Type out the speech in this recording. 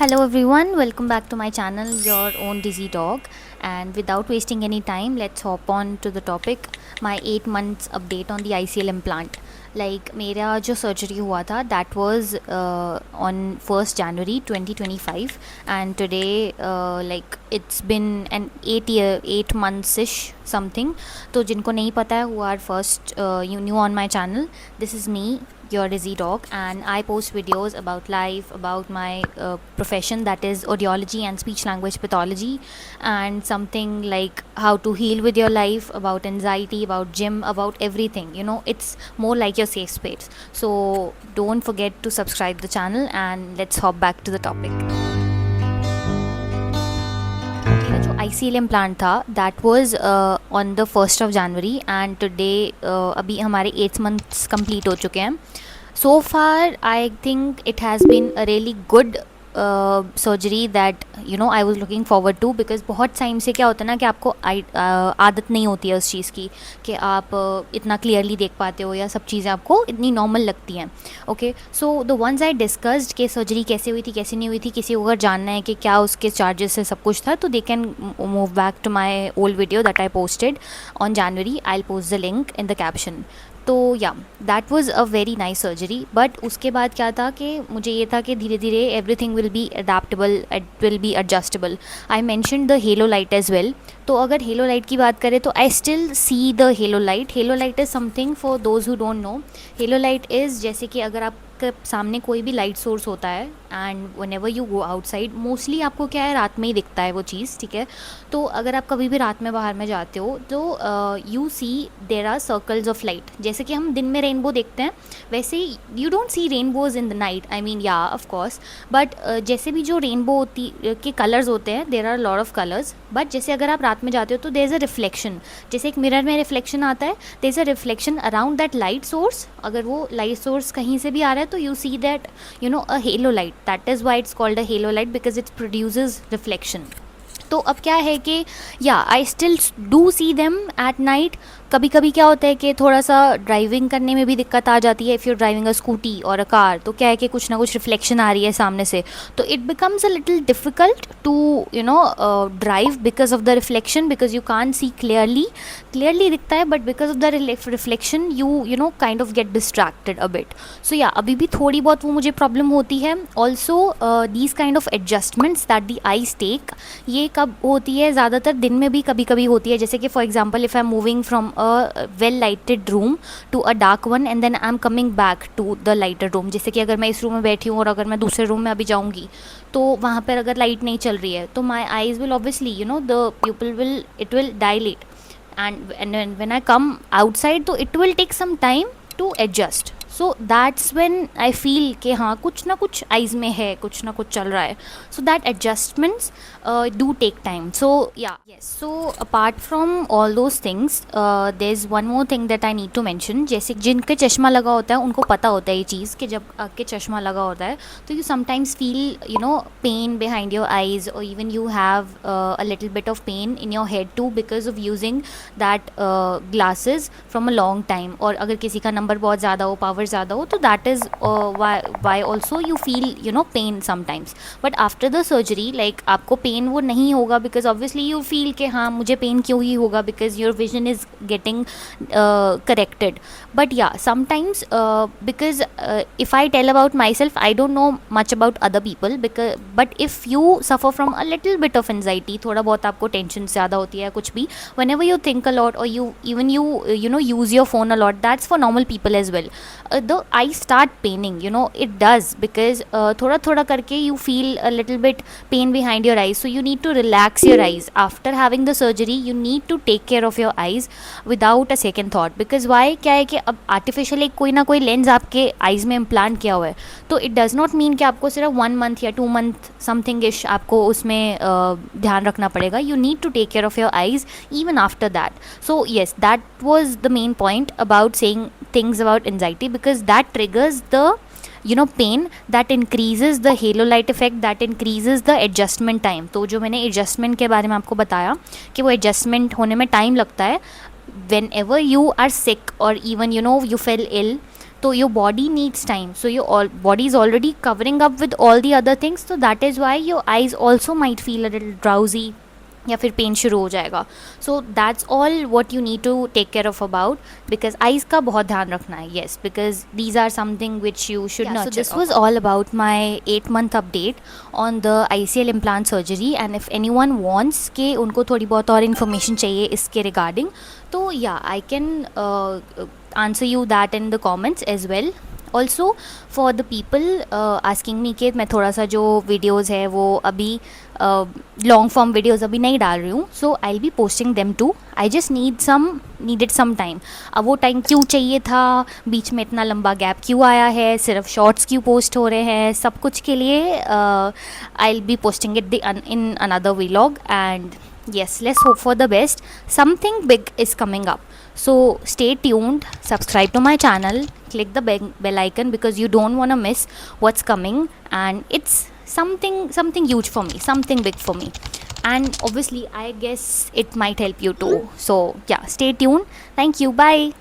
Hello everyone, welcome back to my channel, Your Own Dizzy Dog. And without wasting any time, let's hop on to the topic, my 8 months update on the ICL implant. Like मेरा जो surgery हुआ था, that was on 1st January 2025, and today like it's been an 8 months ish something. तो जिनको नहीं पता है, who are first you new on my channel, this is me, your dizzy dog, and I post videos about life, about my profession, that is audiology and speech language pathology, and something like how to heal with your life, about anxiety, about gym, about everything. It's more like your safe space. So don't forget to subscribe the channel, and let's hop back to the topic. मेरा जो ICL implant था that was on the 1st of January, and today अभी हमारे 8 months complete हो चुके हैं. So far I think it has been a really good surgery that I was looking forward to, because बहुत time से क्या होता है ना कि आपको आदत नहीं होती है उस चीज़ की कि आप इतना क्लियरली देख पाते हो या सब चीज़ें आपको इतनी नॉर्मल लगती हैं. Okay, so the ones I discussed कि सर्जरी कैसे हुई थी कैसे नहीं हुई थी, किसी को अगर जानना है कि क्या उसके चार्जेस से सब कुछ था, तो they can move back to my old video that I posted on January. I will post the link in the caption. तो yeah that was a very nice surgery. But उसके बाद क्या था कि मुझे ये था कि धीरे धीरे everything will be adaptable, it will be adjustable. I mention the halo light as well. तो अगर हेलो लाइट की बात करें तो I still see the halo light. Halo light is something for those who don't know. Halo light is जैसे कि अगर आपके सामने कोई भी लाइट सोर्स होता है and one ever you go outside, mostly आपको क्या है, रात में ही दिखता है वो चीज़, ठीक है. तो अगर आप कभी भी रात में बाहर में जाते हो तो you see there are circles of light. जैसे कि हम दिन में रेनबो देखते हैं, वैसे ही you don't see rainbows in the night. I mean yeah of course, but जैसे भी जो रेनबो होती के कलर्स होते हैं, there are lot of colours. But जैसे अगर आप रात में जाते हो तो देर इज़ अ रिफ्लेक्शन. जैसे एक मिरर में रिफ्लेक्शन आता है, there is a reflection around that light source. अगर वो लाइट सोर्स कहीं से भी आ रहा है तो you see that a hello light. That is why it's called a hello light, because it produces reflection. तो अब क्या है कि या I still do see them at night. कभी कभी क्या होता है कि थोड़ा सा ड्राइविंग करने में भी दिक्कत आ जाती है. If you driving a scooty और अ कार, तो क्या है कि कुछ ना कुछ रिफ्लेक्शन आ रही है सामने से, तो it becomes a little difficult to drive because of the reflection, because you can see clearly दिखता है, but because of the reflection you kind of get distracted a bit. So yeah अभी भी थोड़ी बहुत वो मुझे प्रॉब्लम होती है. Also these kind of adjustments that the eyes take, ये कब होती है, ज़्यादातर दिन में भी कभी कभी होती है. जैसे कि for example if I am moving from a well lighted room to a dark one and then I'm coming back to the lighter room. जैसे कि अगर मैं इस रूम में बैठी हूँ और अगर मैं दूसरे रूम में अभी जाऊँगी तो वहाँ पर अगर लाइट नहीं चल रही है तो my eyes will obviously the pupil will, it will dilate, and when I come outside तो it will take some time to adjust. So that's when I feel कि हाँ कुछ ना कुछ आइज़ में है, कुछ ना कुछ चल रहा है. So that adjustments do take time. So yeah yes, so apart from all those things there is one more thing that I need to mention. जैसे जिनके चश्मा लगा होता है उनको पता होता है ये चीज़ कि जब आपके चश्मा लगा होता है तो you sometimes feel pain behind your eyes, और even you have a little bit of pain in your head too because of using that glasses from a long time. और अगर किसी का नंबर बहुत ज़्यादा हो, पावर ज़्यादा हो, तो that is why also you feel pain sometimes. But after the surgery like आपको पेन वो नहीं होगा, बिकॉज ऑब्वियसली यू फील कि हाँ मुझे पेन क्यों ही होगा, because your vision is getting corrected. But yeah sometimes because if I tell about myself, I don't know much about other people, because but if you suffer from a little bit of anxiety, थोड़ा बहुत आपको tension ज़्यादा होती है कुछ भी, whenever you think a lot और you even you use your phone a lot, that's for normal people as well. The eye start paining, it does, because thoda thoda karke you feel a little bit pain behind your eyes. So you need to relax your eyes. After having the surgery you need to take care of your eyes without a second thought, because why क्या है कि अब artificial एक कोई ना कोई lens आपके eyes में इम्प्लांट किया हुआ है, तो इट डज़ नॉट मीन कि आपको सिर्फ 1 month या 2 month समथिंग इश आपको उसमें ध्यान रखना पड़ेगा. You need to take care of your eyes even after that. So yes, that was the main point about saying things about anxiety, because that triggers the pain, that increases the halo light effect, that increases the adjustment time. तो जो मैंने adjustment के बारे में आपको बताया कि वो adjustment होने में time लगता है. Whenever you are sick or even you fell ill, So your body needs time, so your body is already covering up with all the other things, so that is why your eyes also might feel a little drowsy या फिर pen शुरू हो जाएगा. So that's all what you need to take care of about, because eyes का बहुत ध्यान रखना है. Yes, because these are something which you should not. So this was all about my 8 month update on the ICL implant surgery. And if anyone wants के उनको थोड़ी बहुत और इन्फॉर्मेशन चाहिए इसके रिगार्डिंग, तो yeah I can answer you that in the comments as well. Also for the people asking me कि मैं थोड़ा सा जो वीडियोज़ है वो अभी लॉन्ग फॉर्म वीडियोज़ अभी नहीं डाल रही हूँ, so I will be posting them too. I just needed some time. अब वो टाइम क्यों चाहिए था, बीच में इतना लंबा गैप क्यों आया है, सिर्फ शॉर्ट्स क्यों पोस्ट हो रहे हैं, सब कुछ के लिए आई will be posting it in another vlog. And yes, let's hope for the best. Something big is coming up, so stay tuned, subscribe to my channel, click the bell icon, because you don't want to miss what's coming, and it's something huge for me, something big for me, and obviously I guess it might help you too. So yeah, stay tuned. Thank you, bye.